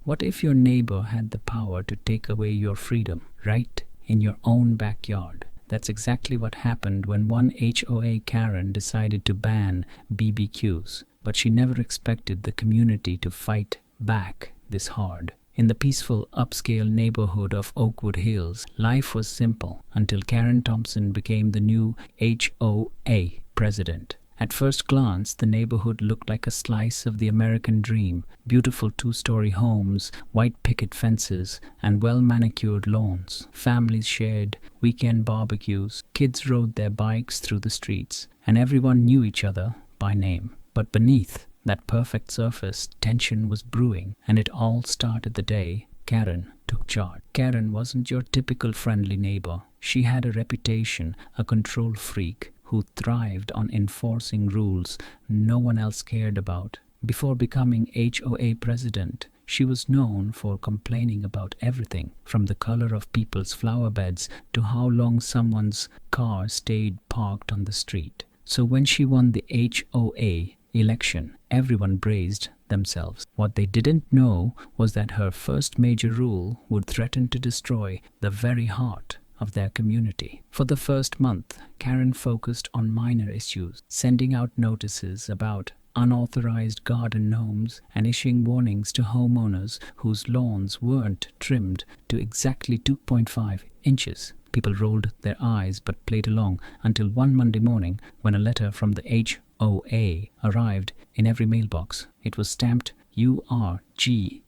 What if your neighbor had the power to take away your freedom right in your own backyard? That's exactly what happened when one HOA Karen decided to ban BBQs, but she never expected the community to fight back this hard. In the peaceful, upscale neighborhood of Oakwood Hills, life was simple until Karen Thompson became the new HOA president. At first glance, the neighborhood looked like a slice of the American dream. Beautiful two-story homes, white picket fences, and well-manicured lawns. Families shared weekend barbecues, kids rode their bikes through the streets, and everyone knew each other by name. But beneath that perfect surface, tension was brewing, and it all started the day Karen took charge. Karen wasn't your typical friendly neighbor. She had a reputation, a control freak, who thrived on enforcing rules no one else cared about. Before becoming HOA president, she was known for complaining about everything, from the color of people's flower beds to how long someone's car stayed parked on the street. So when she won the HOA election, everyone braced themselves. What they didn't know was that her first major rule would threaten to destroy the very heart of their community. For the first month, Karen focused on minor issues, sending out notices about unauthorized garden gnomes and issuing warnings to homeowners whose lawns weren't trimmed to exactly 2.5 inches. People rolled their eyes but played along until one Monday morning when a letter from the HOA arrived in every mailbox. It was stamped URGNT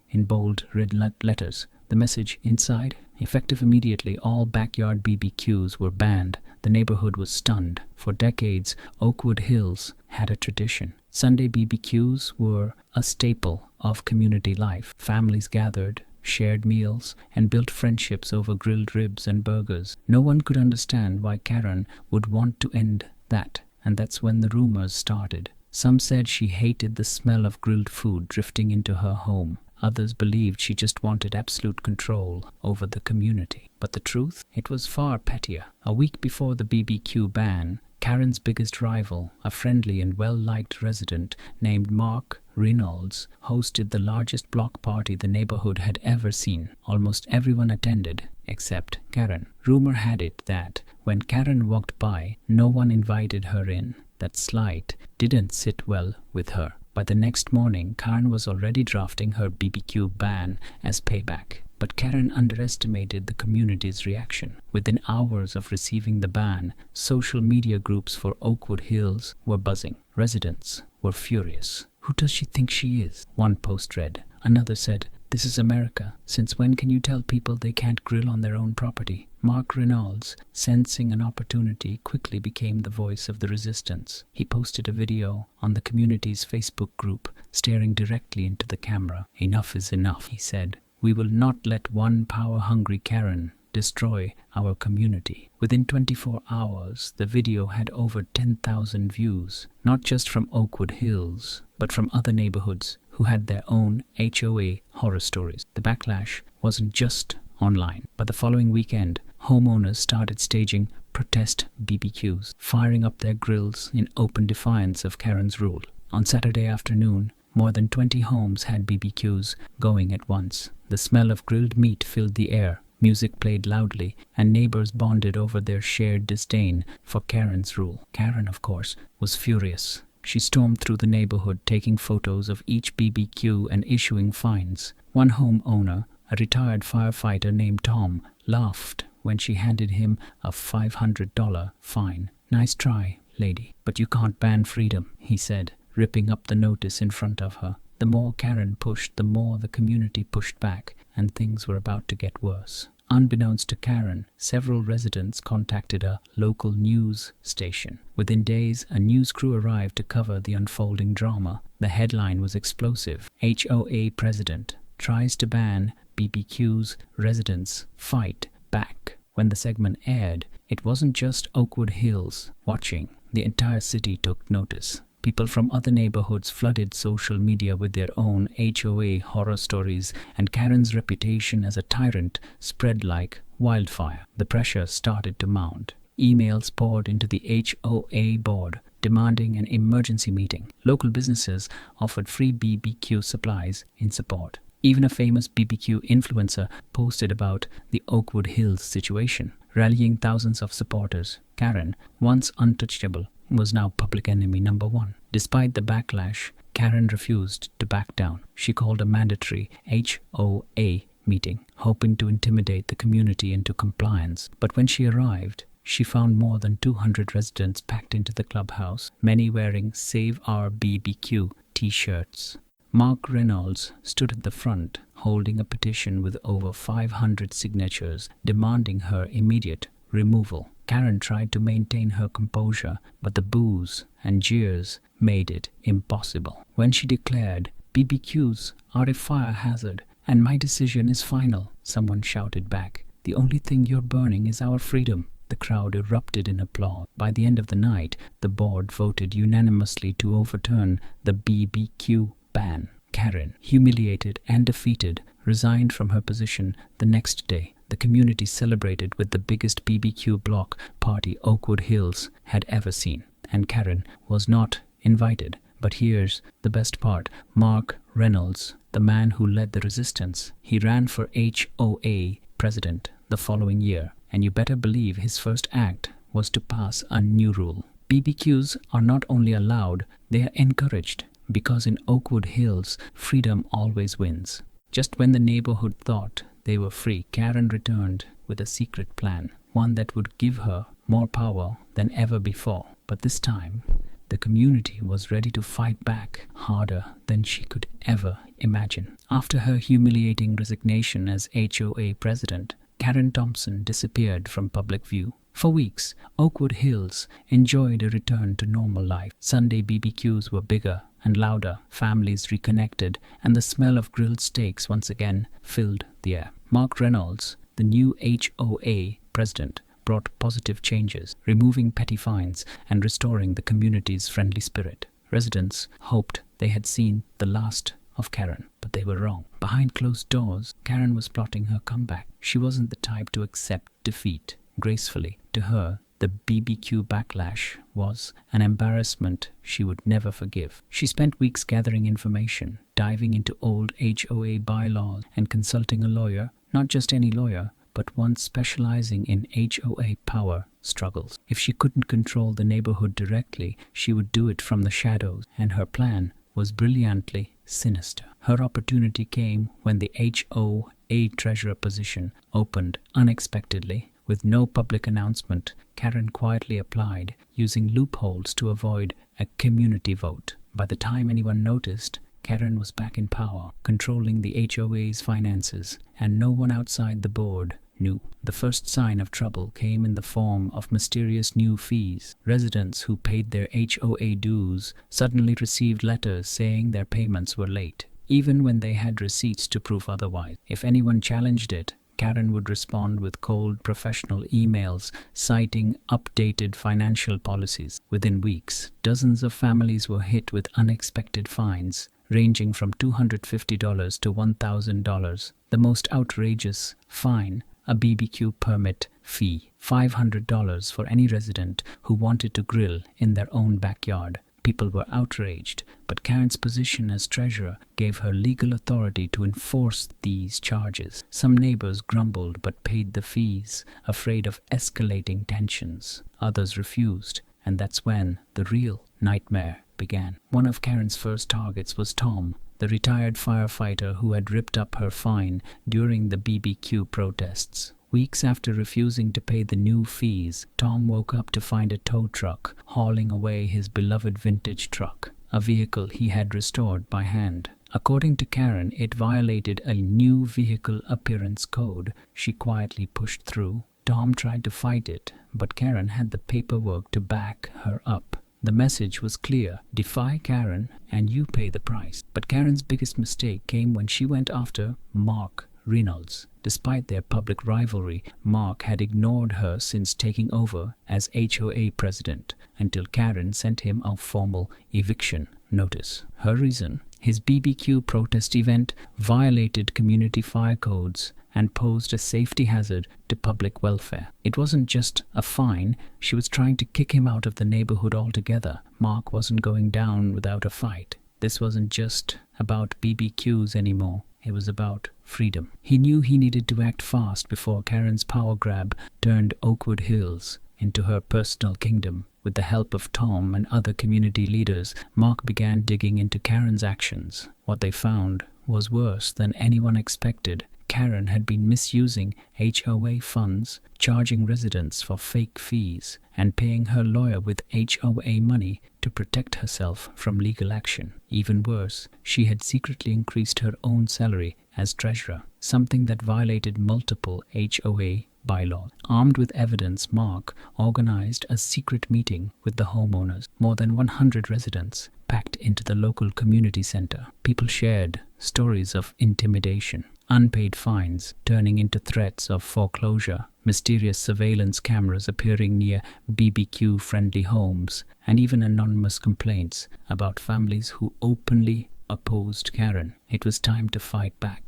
in bold red letters. The message inside: effective immediately, all backyard BBQs were banned. The neighborhood was stunned. For decades, Oakwood Hills had a tradition. Sunday BBQs were a staple of community life. Families gathered, shared meals, and built friendships over grilled ribs and burgers. No one could understand why Karen would want to end that, and that's when the rumors started. Some said she hated the smell of grilled food drifting into her home. Others believed she just wanted absolute control over the community. But the truth? It was far pettier. A week before the BBQ ban, Karen's biggest rival, a friendly and well-liked resident named Mark Reynolds, hosted the largest block party the neighborhood had ever seen. Almost everyone attended, except Karen. Rumor had it that when Karen walked by, no one invited her in. That slight didn't sit well with her. By the next morning, Karen was already drafting her BBQ ban as payback. But Karen underestimated the community's reaction. Within hours of receiving the ban, social media groups for Oakwood Hills were buzzing. Residents were furious. "Who does she think she is?" one post read. Another said, "This is America. Since when can you tell people they can't grill on their own property?" Mark Reynolds, sensing an opportunity, quickly became the voice of the resistance. He posted a video on the community's Facebook group, staring directly into the camera. "Enough is enough," he said. "We will not let one power-hungry Karen destroy our community." Within 24 hours, the video had over 10,000 views, not just from Oakwood Hills, but from other neighborhoods who had their own HOA horror stories. The backlash wasn't just online, but the following weekend, homeowners started staging protest BBQs, firing up their grills in open defiance of Karen's rule. On Saturday afternoon, more than 20 homes had BBQs going at once. The smell of grilled meat filled the air. Music played loudly, and neighbors bonded over their shared disdain for Karen's rule. Karen, of course, was furious. She stormed through the neighborhood, taking photos of each BBQ and issuing fines. One homeowner, a retired firefighter named Tom, laughed when she handed him a $500 fine. "Nice try, lady, but you can't ban freedom," he said, ripping up the notice in front of her. The more Karen pushed, the more the community pushed back, and things were about to get worse. Unbeknownst to Karen, several residents contacted a local news station. Within days, a news crew arrived to cover the unfolding drama. The headline was explosive: HOA president tries to ban BBQs, residents fight back. When the segment aired, it wasn't just Oakwood Hills watching. The entire city took notice. People from other neighborhoods flooded social media with their own HOA horror stories, and Karen's reputation as a tyrant spread like wildfire. The pressure started to mount. Emails poured into the HOA board demanding an emergency meeting. Local businesses offered free BBQ supplies in support. Even a famous BBQ influencer posted about the Oakwood Hills situation, rallying thousands of supporters. Karen, once untouchable, was now public enemy number one. Despite the backlash, Karen refused to back down. She called a mandatory HOA meeting, hoping to intimidate the community into compliance. But when she arrived, she found more than 200 residents packed into the clubhouse, many wearing Save Our BBQ t-shirts. Mark Reynolds stood at the front, holding a petition with over 500 signatures demanding her immediate removal. Karen tried to maintain her composure, but the boos and jeers made it impossible. When she declared, "BBQs are a fire hazard, and my decision is final," someone shouted back, "The only thing you're burning is our freedom." The crowd erupted in applause. By the end of the night, the board voted unanimously to overturn the BBQ ban. Karen, humiliated and defeated, resigned from her position the next day. The community celebrated with the biggest BBQ block party Oakwood Hills had ever seen, and Karen was not invited. But here's the best part. Mark Reynolds, the man who led the resistance, he ran for HOA president the following year, and you better believe his first act was to pass a new rule. BBQs are not only allowed, they are encouraged, because in Oakwood Hills, freedom always wins. Just when the neighborhood thought they were free, Karen returned with a secret plan, one that would give her more power than ever before. But this time, the community was ready to fight back harder than she could ever imagine. After her humiliating resignation as HOA president, Karen Thompson disappeared from public view. For weeks, Oakwood Hills enjoyed a return to normal life. Sunday BBQs were bigger and louder, families reconnected, and the smell of grilled steaks once again filled the air. Mark Reynolds, the new HOA president, brought positive changes, removing petty fines and restoring the community's friendly spirit. Residents hoped they had seen the last of Karen, but they were wrong. Behind closed doors, Karen was plotting her comeback. She wasn't the type to accept defeat gracefully. To her, the BBQ backlash was an embarrassment she would never forgive. She spent weeks gathering information, diving into old HOA bylaws, and consulting a lawyer, not just any lawyer, but one specializing in HOA power struggles. If she couldn't control the neighborhood directly, she would do it from the shadows, and her plan was brilliantly sinister. Her opportunity came when the HOA treasurer position opened unexpectedly. With no public announcement, Karen quietly applied, using loopholes to avoid a community vote. By the time anyone noticed, Karen was back in power, controlling the HOA's finances, and no one outside the board knew. The first sign of trouble came in the form of mysterious new fees. Residents who paid their HOA dues suddenly received letters saying their payments were late, even when they had receipts to prove otherwise. If anyone challenged it, Karen would respond with cold professional emails citing updated financial policies. Within weeks, dozens of families were hit with unexpected fines, ranging from $250 to $1,000. The most outrageous fine, a BBQ permit fee, $500 for any resident who wanted to grill in their own backyard. People were outraged, but Karen's position as treasurer gave her legal authority to enforce these charges. Some neighbors grumbled but paid the fees, afraid of escalating tensions. Others refused, and that's when the real nightmare began. One of Karen's first targets was Tom, the retired firefighter who had ripped up her fine during the BBQ protests. Weeks after refusing to pay the new fees, Tom woke up to find a tow truck hauling away his beloved vintage truck, a vehicle he had restored by hand. According to Karen, it violated a new vehicle appearance code she quietly pushed through. Tom tried to fight it, but Karen had the paperwork to back her up. The message was clear: defy Karen and you pay the price. But Karen's biggest mistake came when she went after Mark Reynolds. Despite their public rivalry, Mark had ignored her since taking over as HOA president, until Karen sent him a formal eviction notice. Her reason: His BBQ protest event violated community fire codes and posed a safety hazard to public welfare. It wasn't just a fine, she was trying to kick him out of the neighborhood altogether. Mark wasn't going down without a fight. This wasn't just about BBQs anymore. It was about freedom. He knew he needed to act fast before Karen's power grab turned Oakwood Hills into her personal kingdom. With the help of Tom and other community leaders, Mark began digging into Karen's actions. What they found was worse than anyone expected. Karen had been misusing HOA funds, charging residents for fake fees, and paying her lawyer with HOA money to protect herself from legal action. Even worse, she had secretly increased her own salary as treasurer, something that violated multiple HOA bylaws. Armed with evidence, Mark organized a secret meeting with the homeowners. More than 100 residents packed into the local community center. People shared stories of intimidation, unpaid fines turning into threats of foreclosure, mysterious surveillance cameras appearing near BBQ-friendly homes, and even anonymous complaints about families who openly opposed Karen. It was time to fight back.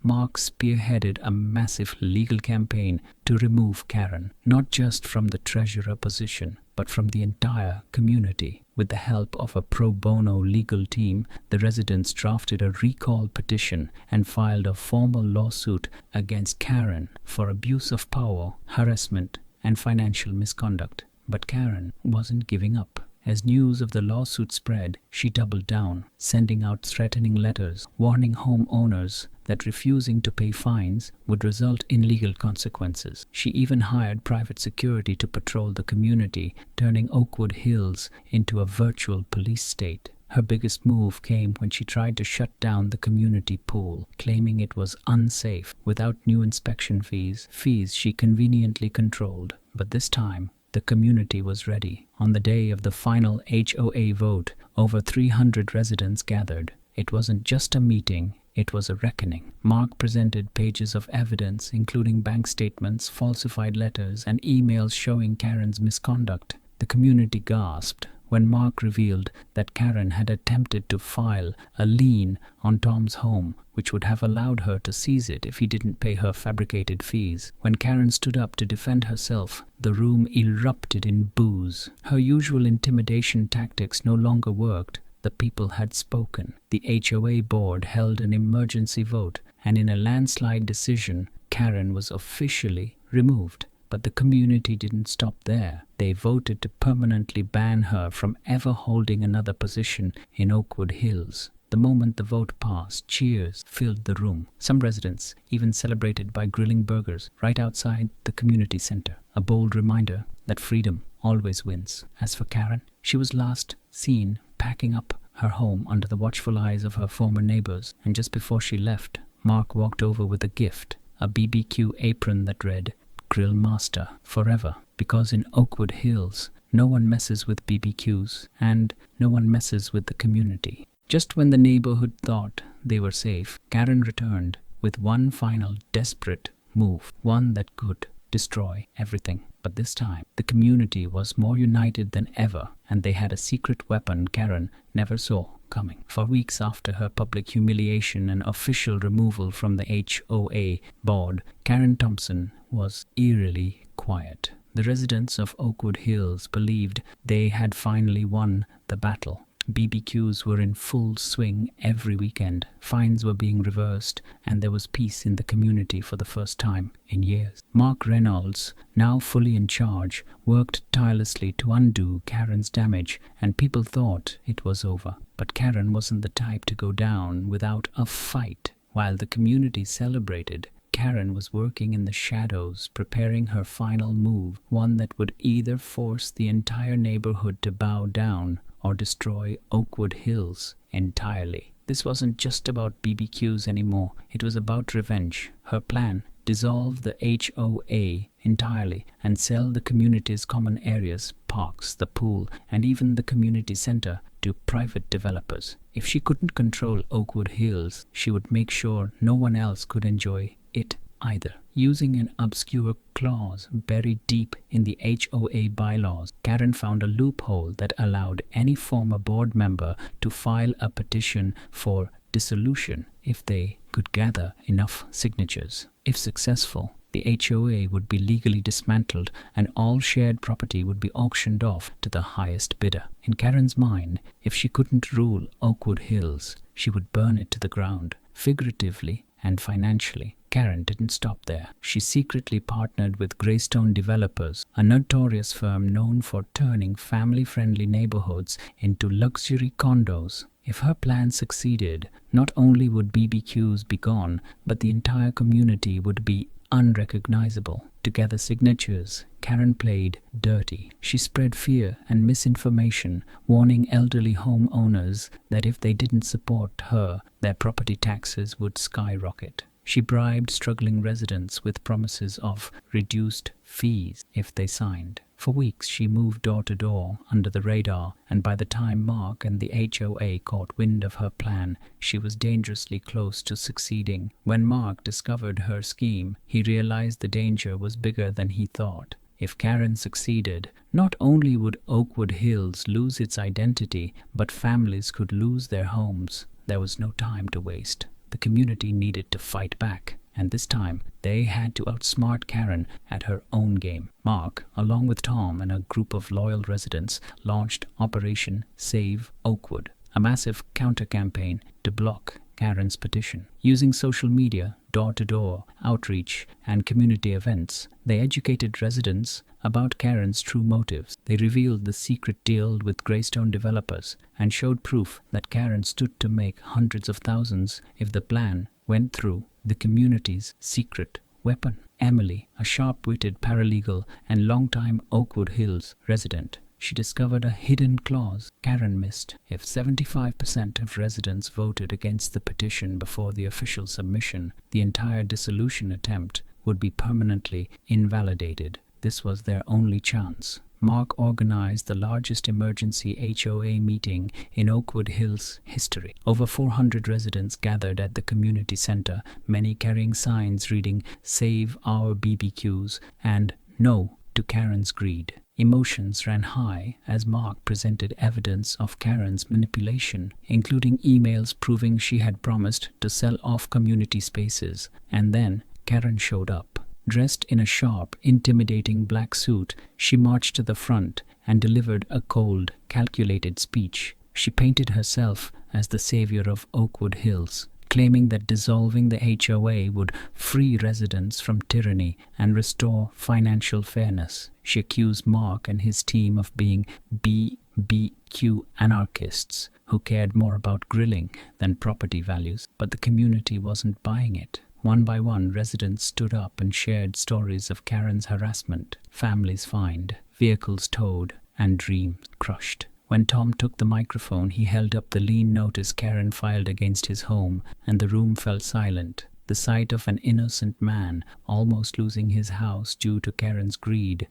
Mark spearheaded a massive legal campaign to remove Karen, not just from the treasurer position, but from the entire community. With the help of a pro bono legal team, the residents drafted a recall petition and filed a formal lawsuit against Karen for abuse of power, harassment, and financial misconduct. But Karen wasn't giving up. As news of the lawsuit spread, she doubled down, sending out threatening letters, warning homeowners that refusing to pay fines would result in legal consequences. She even hired private security to patrol the community, turning Oakwood Hills into a virtual police state. Her biggest move came when she tried to shut down the community pool, claiming it was unsafe without new inspection fees she conveniently controlled. But this time, the community was ready. On the day of the final HOA vote, over 300 residents gathered. It wasn't just a meeting, it was a reckoning. Mark presented pages of evidence, including bank statements, falsified letters, and emails showing Karen's misconduct. The community gasped when Mark revealed that Karen had attempted to file a lien on Tom's home, which would have allowed her to seize it if he didn't pay her fabricated fees. When Karen stood up to defend herself, the room erupted in boos. Her usual intimidation tactics no longer worked. The people had spoken. The HOA board held an emergency vote, and in a landslide decision, Karen was officially removed. But the community didn't stop there. They voted to permanently ban her from ever holding another position in Oakwood Hills. The moment the vote passed, cheers filled the room. Some residents even celebrated by grilling burgers right outside the community center, a bold reminder that freedom always wins. As for Karen, she was last seen packing up her home under the watchful eyes of her former neighbors, and just before she left, Mark walked over with a gift, a BBQ apron that read, "Grill Master Forever," because in Oakwood Hills, no one messes with BBQs and no one messes with the community. Just when the neighborhood thought they were safe, Karen returned with one final desperate move, one that could destroy everything. But this time, the community was more united than ever, and they had a secret weapon Karen never saw coming. For weeks after her public humiliation and official removal from the HOA board, Karen Thompson was eerily quiet. The residents of Oakwood Hills believed they had finally won the battle. BBQs were in full swing every weekend. Fines were being reversed, and there was peace in the community for the first time in years. Mark Reynolds, now fully in charge, worked tirelessly to undo Karen's damage, and people thought it was over. But Karen wasn't the type to go down without a fight. While the community celebrated, Karen was working in the shadows, preparing her final move, one that would either force the entire neighborhood to bow down or destroy Oakwood Hills entirely. This wasn't just about BBQs anymore. It was about revenge. Her plan: dissolve the HOA entirely and sell the community's common areas, parks, the pool, and even the community center to private developers. If she couldn't control Oakwood Hills, she would make sure no one else could enjoy it either. Using an obscure clause buried deep in the HOA bylaws, Karen found a loophole that allowed any former board member to file a petition for dissolution if they could gather enough signatures. If successful, the HOA would be legally dismantled and all shared property would be auctioned off to the highest bidder. In Karen's mind, if she couldn't rule Oakwood Hills, she would burn it to the ground, figuratively and financially. Karen didn't stop there. She secretly partnered with Greystone Developers, a notorious firm known for turning family-friendly neighborhoods into luxury condos. If her plan succeeded, not only would BBQs be gone, but the entire community would be unrecognizable. To gather signatures, Karen played dirty. She spread fear and misinformation, warning elderly homeowners that if they didn't support her, their property taxes would skyrocket. She bribed struggling residents with promises of reduced fees if they signed. For weeks, she moved door to door under the radar, and by the time Mark and the HOA caught wind of her plan, she was dangerously close to succeeding. When Mark discovered her scheme, he realized the danger was bigger than he thought. If Karen succeeded, not only would Oakwood Hills lose its identity, but families could lose their homes. There was no time to waste. The community needed to fight back, and this time they had to outsmart Karen at her own game. Mark, along with Tom and a group of loyal residents, launched Operation Save Oakwood, a massive counter-campaign to block Karen's petition. Using social media, door-to-door outreach, and community events, they educated residents about Karen's true motives. They revealed the secret deal with Greystone Developers and showed proof that Karen stood to make hundreds of thousands if the plan went through. The community's secret weapon. Emily, a sharp-witted paralegal and longtime Oakwood Hills resident, she discovered a hidden clause Karen missed. If 75% of residents voted against the petition before the official submission, the entire dissolution attempt would be permanently invalidated. This was their only chance. Mark organized the largest emergency HOA meeting in Oakwood Hills history. Over 400 residents gathered at the community center, many carrying signs reading "Save Our BBQs" and "No to Karen's Greed." Emotions ran high as Mark presented evidence of Karen's manipulation, including emails proving she had promised to sell off community spaces. And then Karen showed up. Dressed in a sharp, intimidating black suit, she marched to the front and delivered a cold, calculated speech. She painted herself as the savior of Oakwood Hills, claiming that dissolving the HOA would free residents from tyranny and restore financial fairness. She accused Mark and his team of being BBQ anarchists who cared more about grilling than property values, but the community wasn't buying it. One by one, residents stood up and shared stories of Karen's harassment, families fined, vehicles towed, and dreams crushed. When Tom took the microphone, he held up the lien notice Karen filed against his home, and the room fell silent. The sight of an innocent man almost losing his house due to Karen's greed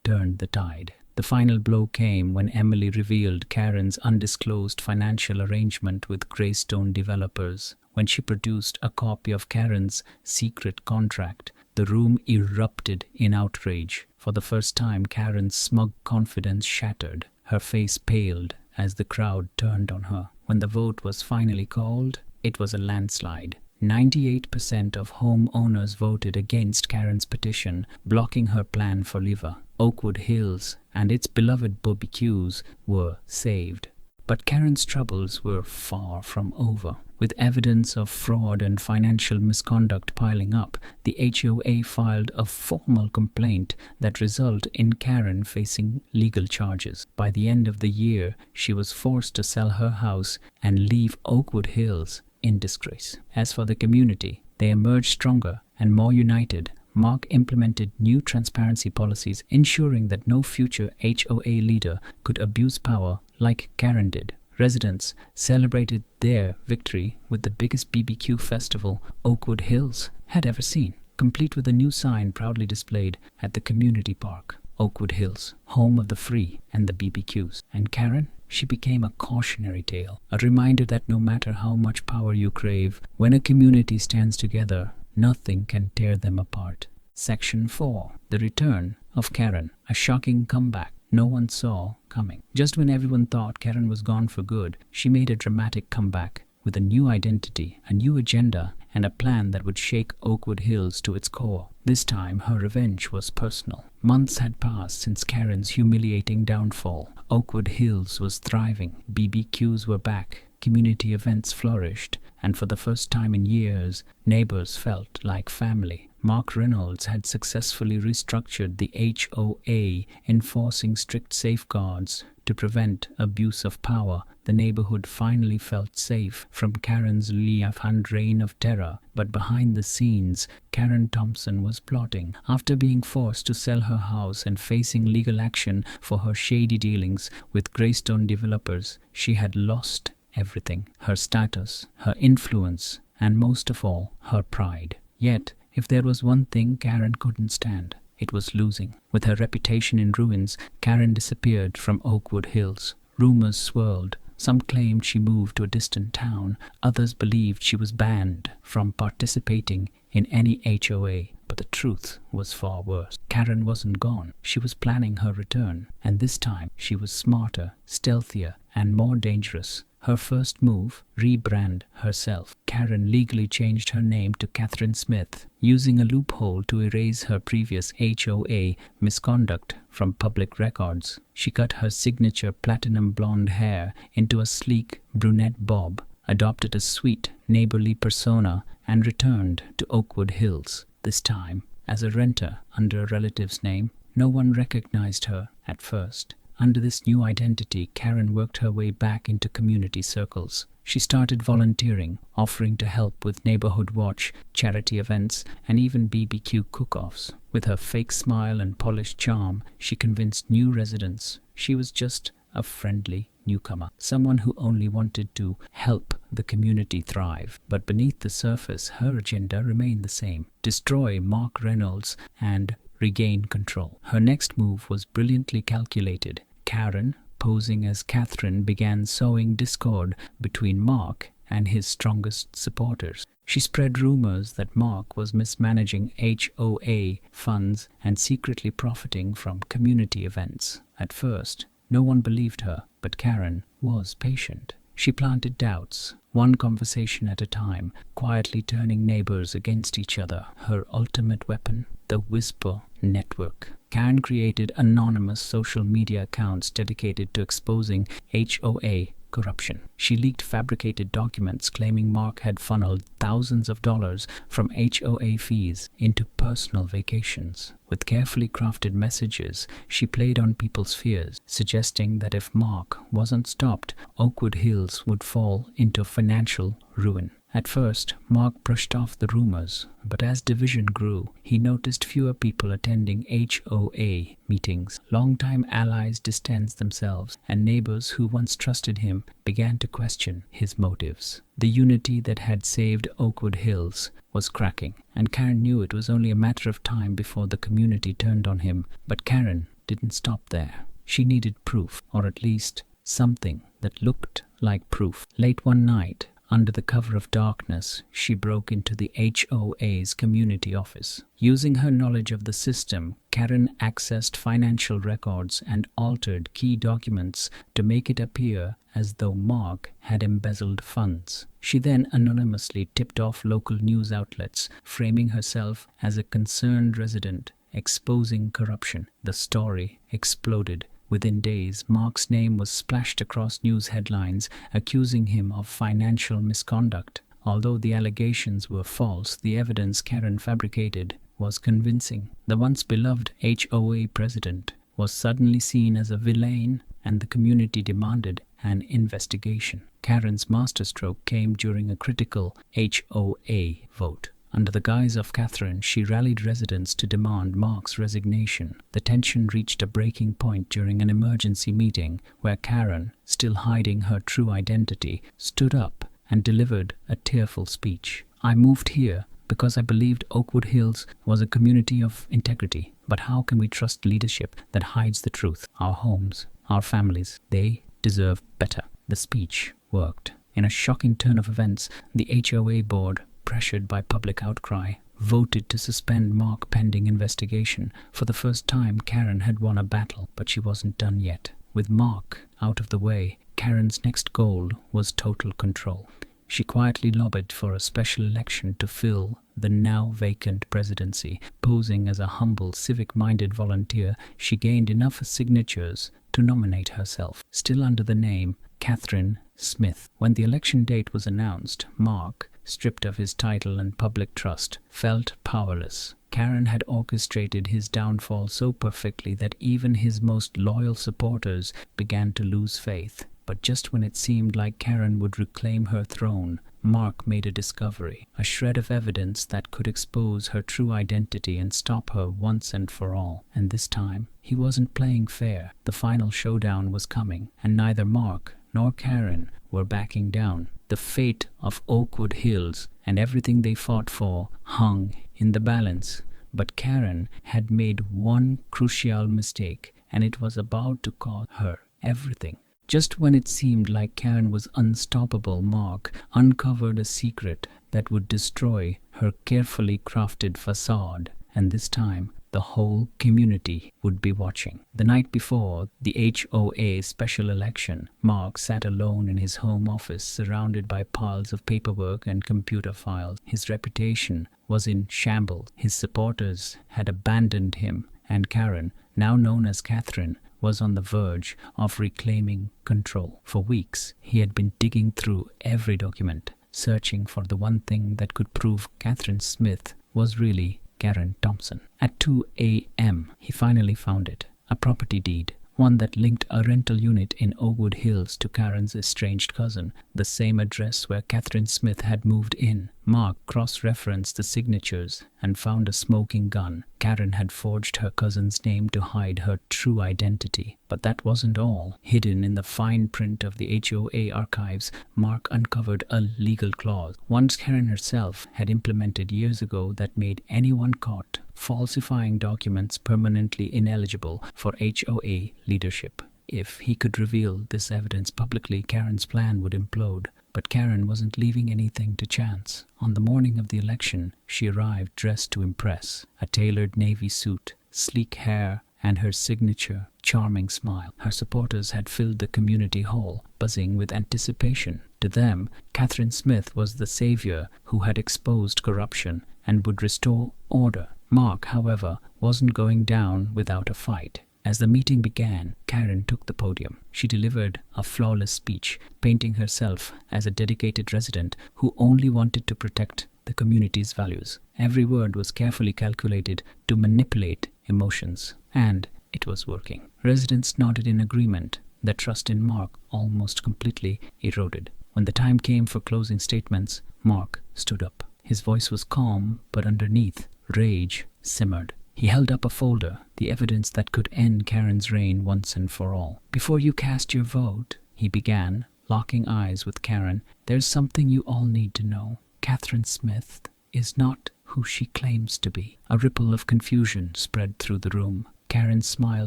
turned the tide. The final blow came when Emily revealed Karen's undisclosed financial arrangement with Greystone Developers. When she produced a copy of Karen's secret contract, the room erupted in outrage. For the first time, Karen's smug confidence shattered. Her face paled as the crowd turned on her. When the vote was finally called, it was a landslide. 98% of homeowners voted against Karen's petition, blocking her plan for Liver. Oakwood Hills and its beloved BBQs were saved. But Karen's troubles were far from over. With evidence of fraud and financial misconduct piling up, the HOA filed a formal complaint that resulted in Karen facing legal charges. By the end of the year, she was forced to sell her house and leave Oakwood Hills in disgrace. As for the community, they emerged stronger and more united. Mark implemented new transparency policies, ensuring that no future HOA leader could abuse power like Karen did. Residents celebrated their victory with the biggest BBQ festival Oakwood Hills had ever seen, complete with a new sign proudly displayed at the community park. Oakwood Hills, home of the free and the BBQs. And Karen? She became a cautionary tale, a reminder that no matter how much power you crave, when a community stands together, Nothing can tear them apart. Section 4. The Return of Karen. A shocking comeback no one saw coming. Just when everyone thought Karen was gone for good, she made a dramatic comeback with a new identity, a new agenda, and a plan that would shake Oakwood Hills to its core. This time, her revenge was personal. Months had passed since Karen's humiliating downfall. Oakwood Hills was thriving. BBQs were back. Community events flourished, and for the first time in years, neighbors felt like family. Mark Reynolds had successfully restructured the HOA, enforcing strict safeguards to prevent abuse of power. The neighborhood finally felt safe from Karen's left-hand reign of terror. But behind the scenes, Karen Thompson was plotting. After being forced to sell her house and facing legal action for her shady dealings with Greystone developers, she had lost everything: her status, her influence, and most of all, her pride. Yet, if there was one thing Karen couldn't stand, it was losing. With her reputation in ruins, Karen disappeared from Oakwood Hills. Rumors swirled. Some claimed she moved to a distant town. Others believed she was banned from participating in any HOA. But the truth was far worse. Karen wasn't gone. She was planning her return. And this time, she was smarter, stealthier, and more dangerous. Her first move: rebrand herself. Karen legally changed her name to Catherine Smith, using a loophole to erase her previous HOA misconduct from public records. She cut her signature platinum blonde hair into a sleek brunette bob, adopted a sweet, neighborly persona, and returned to Oakwood Hills, this time as a renter under a relative's name. No one recognized her at first. Under this new identity, Karen worked her way back into community circles. She started volunteering, offering to help with neighborhood watch, charity events, and even BBQ cook-offs. With her fake smile and polished charm, she convinced new residents she was just a friendly newcomer, someone who only wanted to help the community thrive. But beneath the surface, her agenda remained the same: destroy Mark Reynolds and regain control. Her next move was brilliantly calculated. Karen, posing as Catherine, began sowing discord between Mark and his strongest supporters. She spread rumors that Mark was mismanaging HOA funds and secretly profiting from community events. At first, no one believed her, but Karen was patient. She planted doubts, one conversation at a time, quietly turning neighbors against each other. Her ultimate weapon: the Whisper Network. Karen created anonymous social media accounts dedicated to exposing HOA corruption. She leaked fabricated documents claiming Mark had funneled thousands of dollars from HOA fees into personal vacations. With carefully crafted messages, she played on people's fears, suggesting that if Mark wasn't stopped, Oakwood Hills would fall into financial ruin. At first, Mark brushed off the rumors, but as division grew, he noticed fewer people attending HOA meetings. Longtime allies distanced themselves, and neighbors who once trusted him began to question his motives. The unity that had saved Oakwood Hills was cracking, and Karen knew it was only a matter of time before the community turned on him. But Karen didn't stop there. She needed proof, or at least something that looked like proof. Late one night, under the cover of darkness, she broke into the HOA's community office. Using her knowledge of the system, Karen accessed financial records and altered key documents to make it appear as though Mark had embezzled funds. She then anonymously tipped off local news outlets, framing herself as a concerned resident, exposing corruption. The story exploded. Within days, Mark's name was splashed across news headlines, accusing him of financial misconduct. Although the allegations were false, the evidence Karen fabricated was convincing. The once beloved HOA president was suddenly seen as a villain, and the community demanded an investigation. Karen's masterstroke came during a critical HOA vote. Under the guise of Catherine, she rallied residents to demand Mark's resignation. The tension reached a breaking point during an emergency meeting where Karen, still hiding her true identity, stood up and delivered a tearful speech. "I moved here because I believed Oakwood Hills was a community of integrity. But how can we trust leadership that hides the truth? Our homes, our families, they deserve better." The speech worked. In a shocking turn of events, the HOA board, pressured by public outcry, voted to suspend Mark pending investigation. For the first time, Karen had won a battle, but she wasn't done yet. With Mark out of the way, Karen's next goal was total control. She quietly lobbied for a special election to fill the now vacant presidency. Posing as a humble, civic-minded volunteer, she gained enough signatures to nominate herself, still under the name Catherine Smith. When the election date was announced, Mark, stripped of his title and public trust, felt powerless. Karen had orchestrated his downfall so perfectly that even his most loyal supporters began to lose faith. But just when it seemed like Karen would reclaim her throne, Mark made a discovery, a shred of evidence that could expose her true identity and stop her once and for all. And this time, he wasn't playing fair. The final showdown was coming, and neither Mark nor Karen were backing down. The fate of Oakwood Hills and everything they fought for hung in the balance. But Karen had made one crucial mistake, and it was about to cost her everything. Just when it seemed like Karen was unstoppable, Mark uncovered a secret that would destroy her carefully crafted facade, and this time the whole community would be watching. The night before the HOA special election, Mark sat alone in his home office, surrounded by piles of paperwork and computer files. His reputation was in shambles. His supporters had abandoned him, and Karen, now known as Catherine, was on the verge of reclaiming control. For weeks, he had been digging through every document, searching for the one thing that could prove Catherine Smith was really Karen Thompson. At 2 a.m., he finally found it, a property deed, one that linked a rental unit in Oakwood Hills to Karen's estranged cousin, the same address where Catherine Smith had moved in. Mark cross-referenced the signatures and found a smoking gun. Karen had forged her cousin's name to hide her true identity. But that wasn't all. Hidden in the fine print of the HOA archives, Mark uncovered a legal clause, one Karen herself had implemented years ago, that made anyone caught falsifying documents permanently ineligible for HOA leadership. If he could reveal this evidence publicly, Karen's plan would implode. But Karen wasn't leaving anything to chance. On the morning of the election, she arrived dressed to impress. A tailored navy suit, sleek hair, and her signature charming smile. Her supporters had filled the community hall, buzzing with anticipation. To them, Catherine Smith was the savior who had exposed corruption and would restore order. Mark, however, wasn't going down without a fight. As the meeting began, Karen took the podium. She delivered a flawless speech, painting herself as a dedicated resident who only wanted to protect the community's values. Every word was carefully calculated to manipulate emotions, and it was working. Residents nodded in agreement. Their trust in Mark almost completely eroded. When the time came for closing statements, Mark stood up. His voice was calm, but underneath, rage simmered. He held up a folder, the evidence that could end Karen's reign once and for all. "Before you cast your vote," he began, locking eyes with Karen, "there's something you all need to know. Catherine Smith is not who she claims to be." A ripple of confusion spread through the room. Karen's smile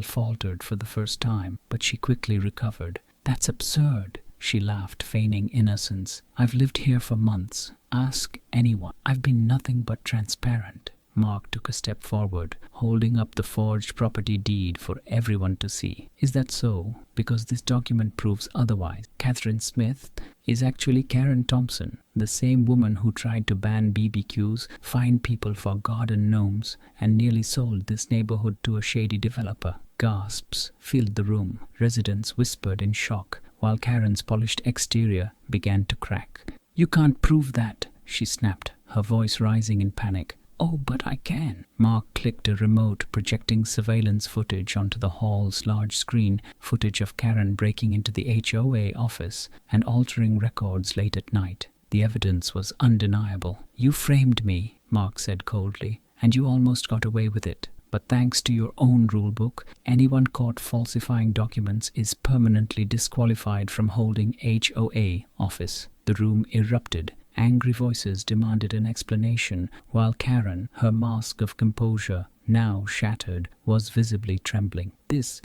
faltered for the first time, but she quickly recovered. "That's absurd," she laughed, feigning innocence. "I've lived here for months. Ask anyone. I've been nothing but transparent." Mark took a step forward, holding up the forged property deed for everyone to see. "Is that so? Because this document proves otherwise. Catherine Smith is actually Karen Thompson, the same woman who tried to ban BBQs, fined people for garden gnomes, and nearly sold this neighborhood to a shady developer." Gasps filled the room. Residents whispered in shock, while Karen's polished exterior began to crack. "You can't prove that," she snapped, her voice rising in panic. "Oh, but I can." Mark clicked a remote, projecting surveillance footage onto the hall's large screen, footage of Karen breaking into the HOA office and altering records late at night. The evidence was undeniable. "You framed me," Mark said coldly, "and you almost got away with it. But thanks to your own rulebook, anyone caught falsifying documents is permanently disqualified from holding HOA office." The room erupted. Angry voices demanded an explanation, while Karen, her mask of composure now shattered, was visibly trembling. This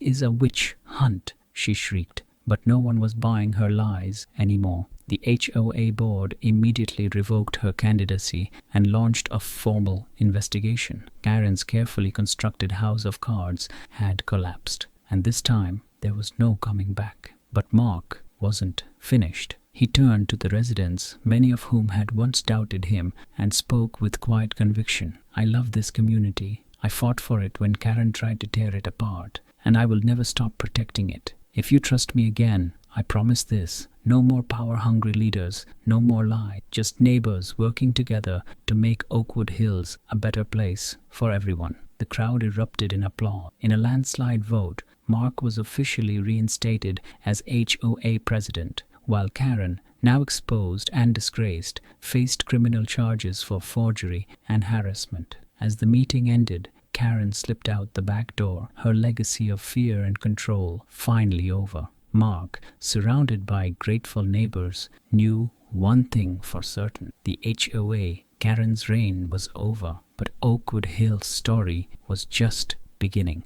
is a witch hunt," she shrieked. but no one was buying her lies anymore. The HOA board immediately revoked her candidacy and launched a formal investigation. Karen's carefully constructed house of cards had collapsed, and this time there was no coming back. But Mark wasn't finished. He turned to the residents, many of whom had once doubted him, and spoke with quiet conviction. "I love this community. I fought for it when Karen tried to tear it apart, and I will never stop protecting it. If you trust me again, I promise this: no more power-hungry leaders, no more lies, just neighbors working together to make Oakwood Hills a better place for everyone." The crowd erupted in applause. In a landslide vote, Mark was officially reinstated as HOA president, while Karen, now exposed and disgraced, faced criminal charges for forgery and harassment. As the meeting ended, Karen slipped out the back door, her legacy of fear and control finally over. Mark, surrounded by grateful neighbors, knew one thing for certain: the HOA Karen's reign was over, but Oakwood Hill's story was just beginning.